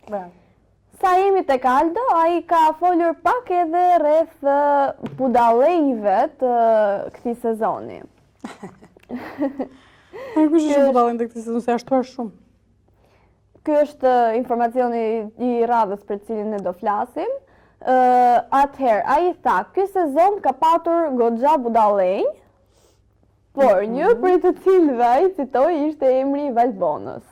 Bravo. Sa jemi tek Aldo, ai ka folur pak edhe rreth budallëve të këtij sezoni. Kush është budallën të këtij sezoni, se ashtu është shumë. Ky është informacioni i radhës për cilin ne do flasim. Atëherë, ai tha, ky sezon ka patur goxha budallëj, por një prej të cilëve ai citoi ishte emri i Valbonës.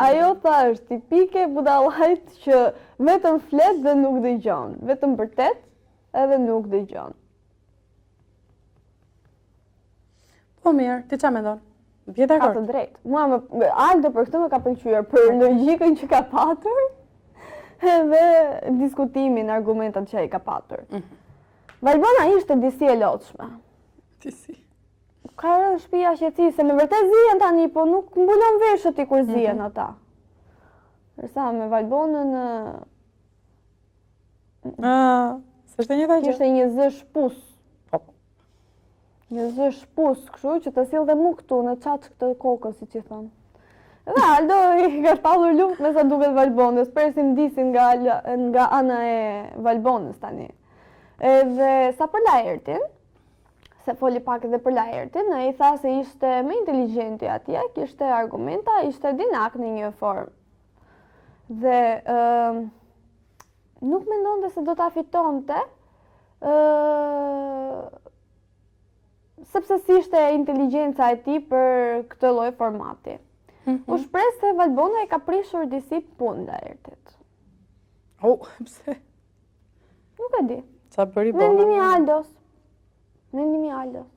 Ajo tha është tipike budallajt që vetëm flet dhe nuk dëgjon, vetëm vërtet edhe nuk dëgjon. Po mirë, ti çfarë mendon? Je dakord? Ka të drejtë. Aldo për këtë më ka pëlqyer për logjikën që ka patur edhe diskutimin, argumentat që ai ka patur. Valbona ishte disi e lotshme. Disi. Ka rënë shtëpia qetësi, se me vërtet zihen tani, po nuk mbulon veshët i kur zihen ata. Përsa me Valbonën s'është e njëjta gjë. ishte një zë shpus. Një zë shpus, kështu që të sillte mu këtu në çaç këtë kokës, siç i thon. Dhe Aldo i ka shpallur luftë me sa duket Valbonës, presim disin nga ana e Valbonës tani. Edhe sa për Laertin, se foli pak edhe për Laertin, ai tha se ishte më inteligjenti atje, kishte argumenta, ishte dinak në një formë. Dhe nuk mendonte se do ta fitonte, sepse si ishte inteligjenca e tij për këtë lloj formati. U shpreh se Valbona e ka prishur disi punë Laertit. Pse? Nuk e di. Çfarë bëri Bona? Mendimi i Aldos.